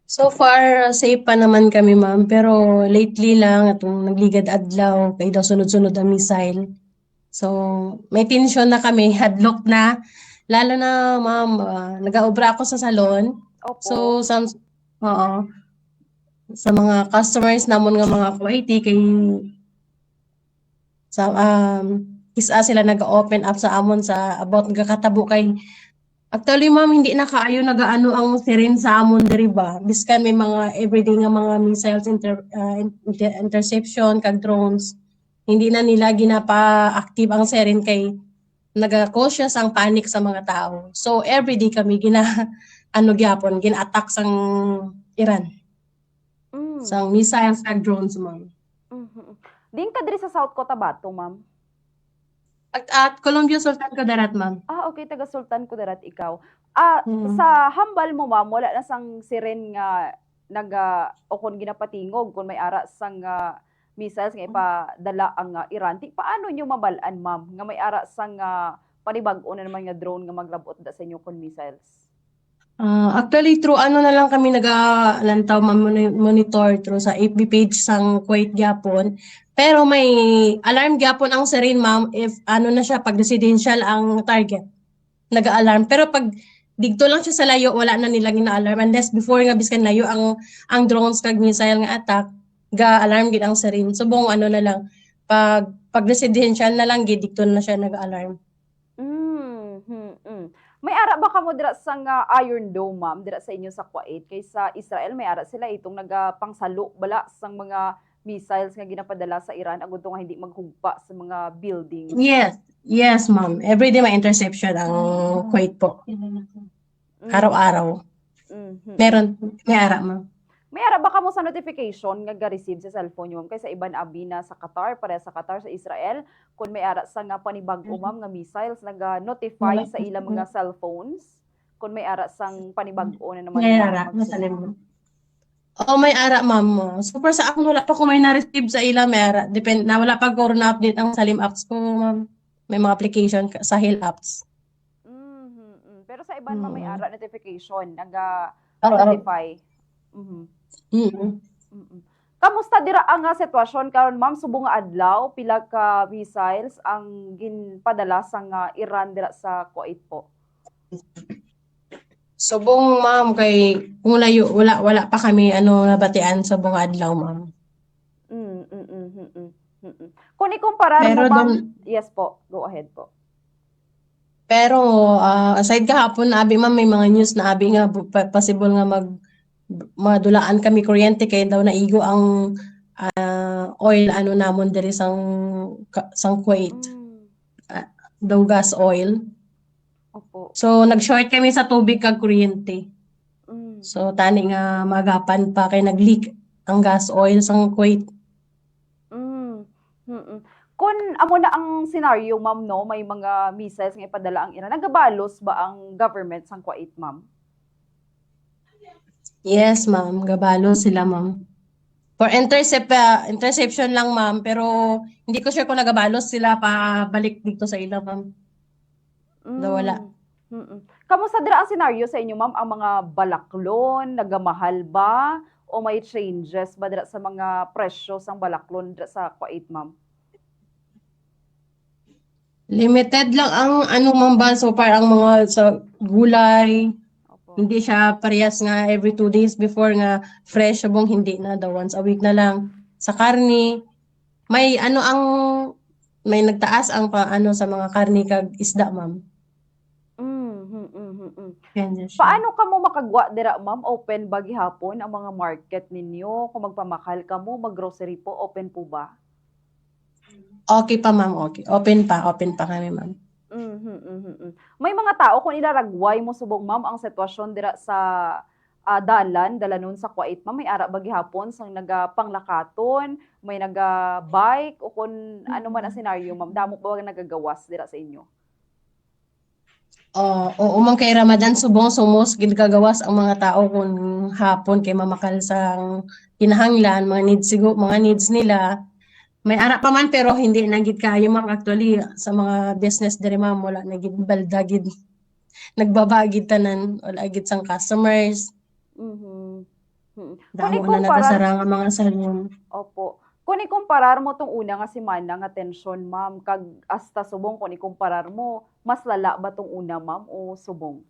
So far, safe pa naman kami, ma'am. Pero lately lang, itong nagligad adlaw, kay daw sunod-sunod ang missile. So, may tension na kami, hadlock na. Lalo na, ma'am, nag-aobra ako sa salon. So, Opo. oo, sa mga customers namon nga mga Kuwaiti, kay sa isa sila nag-open up sa amon sa about nagkakatabo kay actually ma'am hindi na kaayo nagaano ang siren sa amon diri ba biskan may mga everyday nga mga missiles interception kag drones hindi na nila ginapa-active ang siren kay naga-cautious ang panic sa mga tao. So everyday kami ano gyapon gina-attack sang Iran Mm. sang missiles kag drones ma'am. Mhm. Din ka diri sa South Cotabato, ma'am? At Columbia Sultan Kudarat ma'am. Okay, taga Sultan Kudarat ikaw. Hmm. Sa hambal mo, ma'am, wala na sang siren nga o kung ginapatingog kung may ara sang missiles nga ipadala ang Iran. Paano nyo mabalaan, ma'am, nga may ara sang panibag-o na naman nga drone nga maglabot da sa inyo kon missiles? Actually, through ano na lang kami nag-lantaw monitor through sa FB page sang Kuwait gyapon. Pero may alarm gyapon ang siren ma'am if ano na siya pag residential ang target. Nag-alarm. Pero pag dito lang siya sa layo, wala na nilang ina-alarm. Unless before nga biskan layo ang drones kag missile nga attack, ga-alarm gid ang siren. Subong ano na lang pag residential na lang gid dito na siya nag-alarm. May ara ba kamo dira sang Iron Dome, ma'am, dira sa inyo sa Kuwait? Kay sa Israel may ara sila itong nagapangsalo bala sang mga missiles nga ginapadala sa Iran agud nga hindi maghugpa sa mga buildings. Yes. Yes, ma'am. Everyday may interception ang Kuwait po. Araw-araw. Meron, may ara, ma'am. May ara ba kamo sa notification nga ga-receive sa cellphone nyo, ma'am? Kay sa iban abi na sa Qatar, para sa Qatar, sa Israel, kung may ara sa nga panibag-o, ma'am, nga missiles, nag-notify sa ilang mga cellphones, kung may ara sang panibag-o na naman. May ara, masalim mo. Oo, may ara, ma'am. Super sa akong wala pa ko may na-receive sa ila, may ara. Depende na wala pa ko na-update ang Salim apps ko, ma'am. May mga application sa Hill apps. Pero sa iban, ma'am, may ara notification, nag-notify. Kamusta dira ang sitwasyon karon, ma'am, subong nga adlaw pila ka missiles ang ginpadala sang Iran dira sa Kuwait po? Subong, ma'am, kay kung layo wala pa kami nabatian sa buong adlaw, ma'am. Kung ikumpara mo, ma'am, yes po, go ahead po. Pero aside kahapon abi ma'am may mga news na abi nga possible nga madulaan kami kuryente kay daw naigo ang oil namon diri sang Kuwait. Daw gas oil. Opo. So nag-short kami sa tubig kag kuryente. So tani nga magapan pa kay nag-leak ang gas oil sang Kuwait. Kung amo na ang scenario, ma'am, no, may mga missiles nga ipadala ang Iran, nagabalos ba ang government sang Kuwait, ma'am? Yes, ma'am. Gabalo sila, ma'am. For interception lang, ma'am. Pero hindi ko sure kung nagabalos sila pa balik dito sa ila, ma'am. Wala. Kamusta dira ang scenario sa inyo, ma'am? Ang mga balaklon, nagamahal ba? O may changes ba dira sa mga presyo sang balaklon dira sa Kuwait, ma'am? Limited lang ang ma'am ba so far ang mga sa gulay. Opo. Hindi siya parehas nga every 2 days before nga fresh subong hindi na daw once a week na lang. Sa karni may may nagtaas ang sa mga karni kag isda, ma'am. Paano ka mo makagwa dira, ma'am? Open ba gihapon ang mga market ninyo? Kung magpamakal ka mo, mag-grocery po, open po ba? Okay pa, ma'am. Okay. Open pa kami, ma'am. May mga tao kung ilaragway mo subong, ma'am, ang sitwasyon dira sa dalanon sa Kuwait, ma'am, may ara ba gihapon sang nagapanglakaton, may naga-bike o kung ano man ang senaryo, ma'am, damo ba nagagawas dira sa inyo? Oo, man kay Ramadan subong sumos gid-kagawas ang mga tao kung hapon kay mamakal sang kinahanglan, mga needs nila. May ara pa man pero hindi na gid kayo, ma'am. Actually sa mga business diri, ma'am, wala na gid balda gid. Nagbaba gid tanan, wala gid sang customers. Mhm. Mm. Kung Damo na ikumparar nagasara nga mga salon. opo. Kung ikumparar mo 'tong una nga semana nga tensyon, ma'am, kag hasta subong kung ikumparar mo, mas lala ba 'tong una, ma'am, o subong?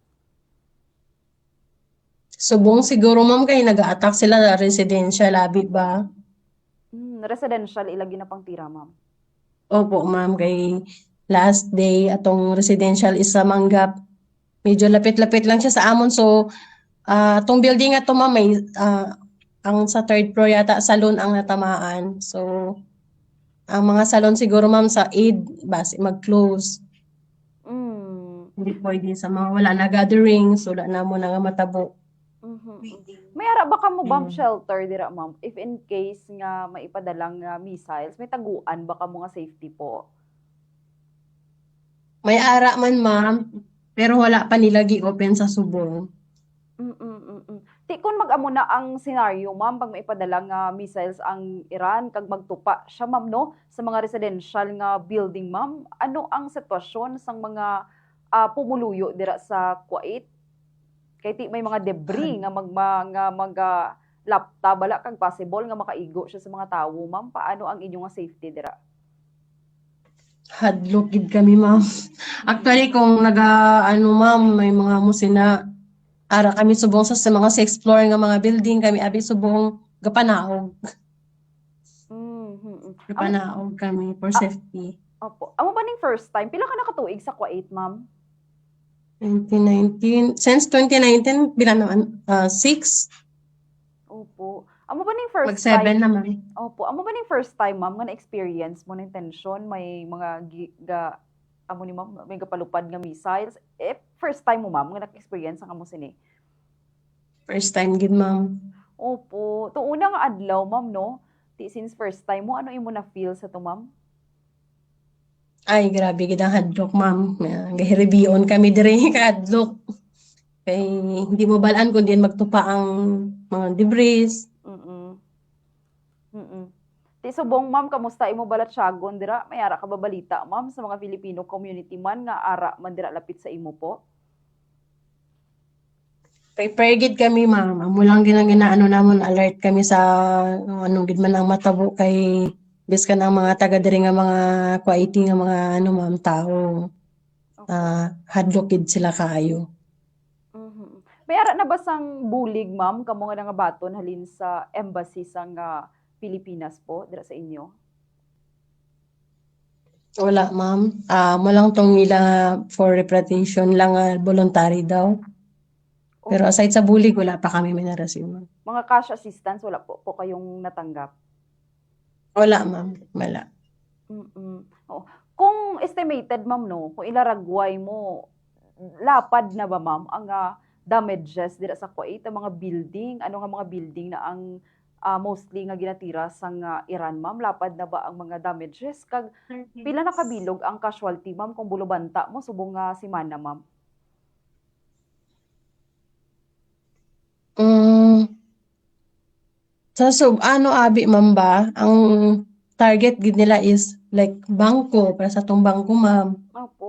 Subong siguro ma'am kay nag-a-attack sila sa residential labi ba? Residential ila ginapang tira, ma'am. Opo ma'am kay last day atong residential is sa Manggap. Medyo lapit-lapit lang siya sa amon so atong building ato ma'am may ang sa third floor yata salon ang natamaan. So ang mga salon siguro ma'am sa aid base mag-close. Hmm. Hindi pwede sa mga wala na gatherings, wala na mo na nga matabo. Mhm. May ara ba kamo bomb Mm. shelter dira, ma'am? If in case nga maipadalang nga missiles, may taguan ba kamo nga safety po? May ara man ma'am, pero wala pa nila gi-open sa Subong. Ti kung mag-amo na ang senaryo, ma'am, pag maipadala nga missiles ang Iran kag magtupa siya, ma'am, no, sa mga residential nga building, ma'am, ano ang sitwasyon sang mga pumuluyo dira sa Kuwait? Kay ti may mga debris nga lapta bala kag possible nga makaigo siya sa mga tawo, ma'am. Paano ang inyong nga safety dira? Hadlok gid kami ma'am. Actually kung ano ma'am, may mga musina ara kami subong sa mga sixth floor nga mga building kami abi subong gapanaog. Mhm. Gapanaog kami for Ah, safety. opo. Amo ba ning first time? Pila ka nakatuig sa Kuwait, ma'am? 2019, since 2019 bilang naman 6 Opo. Amo ba ning first mag 7 time? naman. Opo. Amo ba ning first time, ma'am, nga na-experience mo ng tension, may mga amo ni ma'am, may gapalupad nga missiles? First time mo, ma'am, nga na-experience ang amo sini? First time gid ma'am. Opo. 'Tong una nga adlaw, ma'am, no? Since first time mo, ano imo na feel sa 'to, ma'am? Ay grabe gid ang hadlok ma'am. Gahiribion kami diri kahadlok. Kay hindi mo balaan kung diyan magtupa ang mga debris. Mm. Mm. Ti subong, ma'am, kamusta imo balatsagon dira? May ara ka ba balita, ma'am, sa mga Filipino community man nga ara man dira lapit sa imo po? Prepare gid kami ma'am. Amo lang din ang ginaano namon alert kami sa anong gid man ang matabo kay biskan ang mga taga diri nga mga Kuwaiti nga mga ano ma'am tao. Opo. Hadlok gid sila kaayo. Mhm. May ara na ba sang bulig, ma'am, kamo nga nangabaton halin sa embassy sang Pilipinas po dira sa inyo? Wala ma'am. Mo lang tong nila for repatriation lang voluntary daw. Pero Opo. aside sa bulig wala pa kami may na-receive ma'am. Mga cash assistance wala po kayong natanggap? Wala ma'am. Wala. Mm. Oo. Kung estimated, ma'am, no, kung ilaragway mo, lapad na ba, ma'am, ang damages dira sa Kuwait, ang mga building, ano nga mga building na ang mostly nga ginatira sang Iran, ma'am? Lapad na ba ang mga damages? Kag pila na kabilog ang casualty, ma'am, kung bulubanta mo subong nga semana, ma'am? Ano abi ma'am ba, ang target gid nila is like bangko para sa tong bangko ma'am.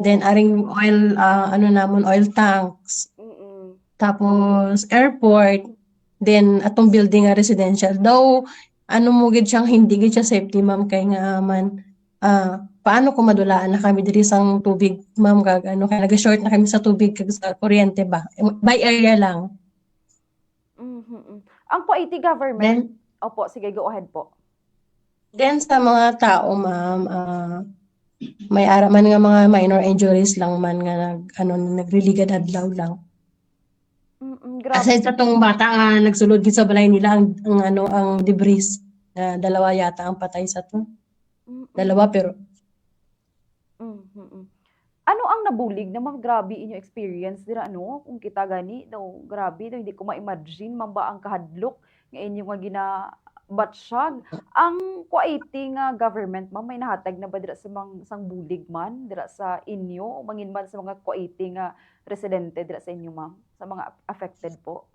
Then Opo. aring oil ano namon oil tanks. Mm. Tapos airport, then atong building nga residential. Though ano mo gid siyang hindi gid siya safety ma'am kay nga man paano kung madulaan na kami diri sang tubig ma'am kag ano kay nag-short na kami sa tubig kag sa kuryente ba. By area lang. Mhm. Ang Kuwaiti government, Then opo, sige, go ahead po. then sa mga tao ma'am may ara man nga mga minor injuries lang man nga nagriligan adlaw lang. Grabe. Aside sa tong bata nga nagsulod gid sa balay nila ang debris dalawa yata ang patay sa to. Mm. Dalawa pero Mhm. Ano ang nabulig na, ma'am? Grabe inyo experience dira, ano? Kung kita gani daw, grabe daw, hindi ko ma-imagine man ba ang kahadlok nga inyo nga ginabatsyag. Ang Kuwaiti nga government, ma'am, may nahatag na ba dira sa sang bulig man dira sa inyo o mangin man sa mga Kuwaiti nga residente dira sa inyo, ma'am, sa mga affected po?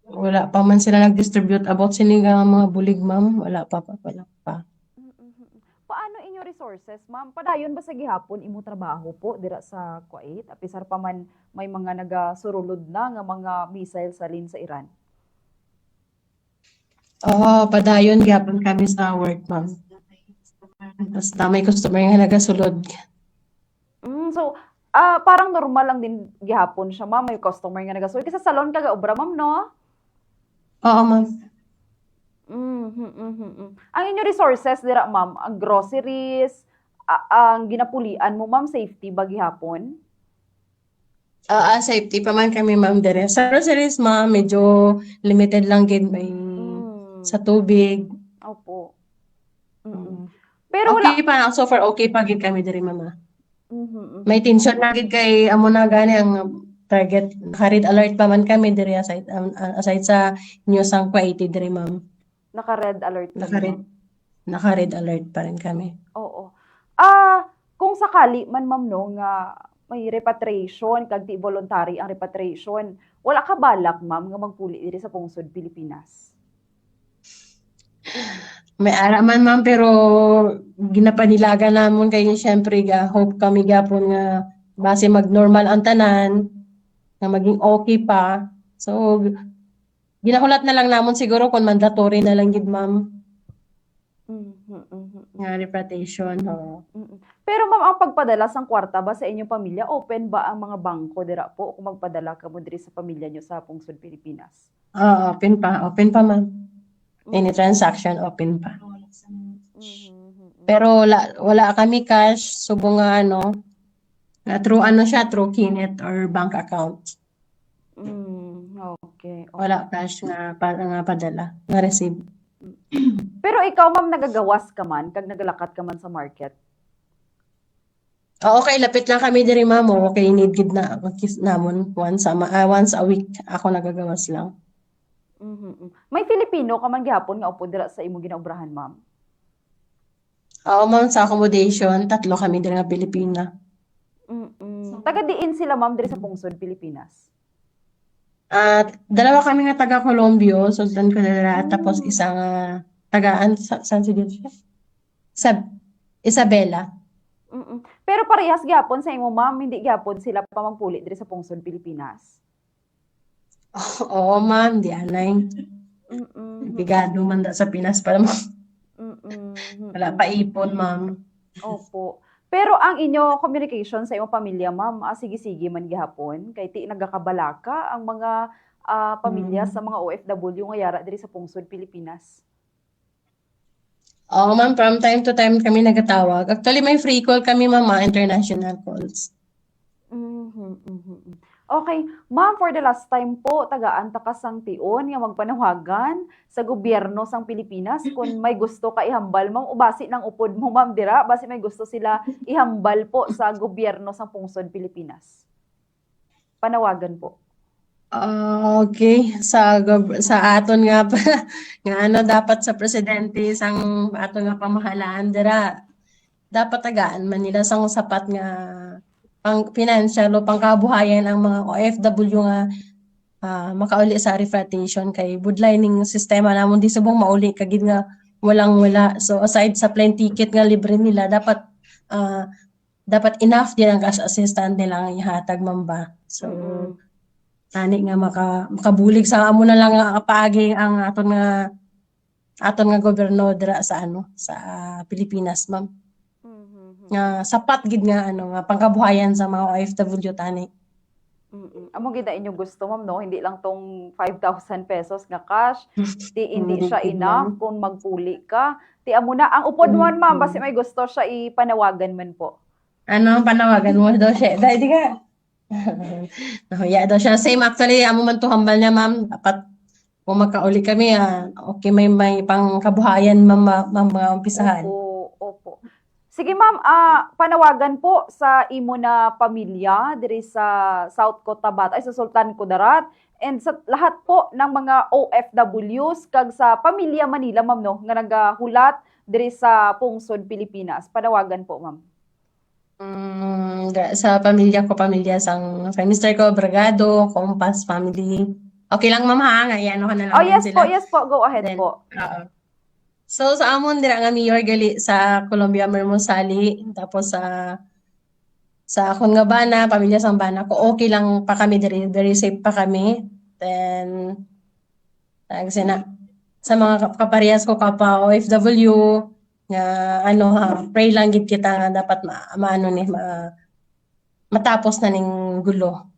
wala pa man sila nag-distribute about sini nga mga bulig ma'am. Wala pa. Mm. Paano inyo inyo resources, ma'am, padayon ba sa gihapon imo trabaho po dira sa Kuwait? Apisar pa man may mga nagasurulod na nga mga missile salin sa Iran. Oo, padayon gyapon kami sa work, ma'am. Basta may customer nga nagasulod. So, parang normal lang din gihapon siya, ma'am. May customer nga nagasulod. Kasi sa salon ka obra, ma'am, no? Oo, ma'am. Ang inyo resources dira, ma'am, ang groceries, ang ginapulian mo, ma'am, safety ba gihapon? Safety pa man kami, ma'am, dire. Sa groceries, ma'am, medyo limited lang gid may sa tubig. Opo. Pero wala. Okay pa, so far okay pa gid kami dire, mama. May Mhm. tension na gid kay amo na gani ang target. Naka-red alert pa man kami dire aside sa news ang Kuwait dire, ma'am. Naka-red alert ka, Naka-red, ma'am. naka-red alert pa rin kami. Oo. Kung sakali man, ma'am, no, nga may repatriation, kag di voluntary ang repatriation, wala ka balak, ma'am, nga magpuli diri sa pungsod Pilipinas? May ara man, ma'am, pero ginapanilaga namon kay syempre hope kami gapon nga base mag-normal ang tanan, nga maging okay pa. So ginahulat na lang namon siguro kung mandatory na lang gid, ma'am, nga repatriation. Pero, ma'am, ang pagpadala sang kwarta ba sa inyong pamilya, open ba ang mga bangko dira po kung magpadala ka mo diri sa pamilya nyo sa pungsod Pilipinas? Open pa, ma'am. Any transaction open pa. Pero wala kami cash, subong nga through Kinet or bank account. Okay. Wala cash nga padala, nga receive. Pero ikaw, ma'am, nagagawas ka man, kag nagalakat ka man sa market? Okay, lapit lang kami diri, ma'am. Okay, need gid na namon once a week ako nagagawas lang. May Filipino ka man gihapon nga upo dira sa imong ginaobrahan, ma'am? Oo, ma'am, sa accommodation, 3 kami diri nga Pilipina. Taga diin sila, ma'am, diri sa pungsod Pilipinas? At 2 kami nga taga Colombia, Sultan Kudarat, tapos isang tagaan saan si dito siya? Isabela. Pero parehas gyapon sa imo, ma'am, hindi gyapon sila pa magpuli diri sa pungsod Pilipinas? Oo, ma'am, di anay. Bigado man da sa Pinas para wala pa ipon, ma'am. Opo. Pero ang inyo communication sa imong pamilya, ma'am, sige-sige man gihapon kay ti nagakabalaka ang mga pamilya sa mga OFW nga yara diri sa pungsod Pilipinas. Oo, ma'am, from time to time kami nagatawag. Actually, may free call kami, ma'am, international calls. Okay, ma'am, for the last time po, tagaan ta kasang tion nga magpanawagan sa gobyerno sang Pilipinas kung may gusto ka ihambal, ma'am, o basi ng upod mo, ma'am, dira, basi may gusto sila ihambal po sa gobyerno sang pungsod Pilipinas. Panawagan po. Okay, sa aton nga nga dapat sa presidente sang aton nga pamahalaan dira dapat tagaan man nila sang sapat nga pang financial o pangkabuhayan ang mga OFW nga makauli sa repatriation kay budlining sistema namon di subong mauli kagid nga walang-wala. So aside sa plane ticket nga libre nila, dapat enough din ang cash assistance nila nga ihatag, ma'am ba. So tani nga makabulig sa amo na lang nga paagi ang aton nga gobyerno dira sa sa Pilipinas, ma'am. Nga sapat gid nga nga pangkabuhayan sa mga OFW tani. Amo gid inyo gusto, ma'am, no? Hindi lang tong 5,000 pesos nga cash, hindi siya enough kung magpuli ka. Ti amo na ang upod mo, ma'am, basi may gusto siya ipanawagan man po. Ano ang panawagan mo daw siya? Dahil di ka. Nahuya daw siya. Same actually, amo man to hambal niya, ma'am. Dapat kung magkauli kami, okay, may pangkabuhayan, ma'am, mga umpisahan. Opo. Sige, ma'am, panawagan po sa imo na pamilya diri sa South Cotabato, sa Sultan Kudarat, and sa lahat po ng mga OFWs kag sa pamilya Manila, ma'am, no, nga nagahulat diri sa pungsod Pilipinas. Panawagan po, ma'am. Sa pamilya sang Mister ko, Bragado, Compass family. Okay lang, ma'am, ha? Nga, ano ka na lang Yes sila. po, go ahead Then, po. So sa amon dira nga mayor gali sa Colombia Mermosali tapos sa akon nga bana, pamilya sang bana ko okay lang pa kami diri, very safe pa kami. Then kasi na sa mga kaparehas ko kapwa OFW nga ano ha, pray lang gid kita nga dapat maano ni matapos na ning gulo.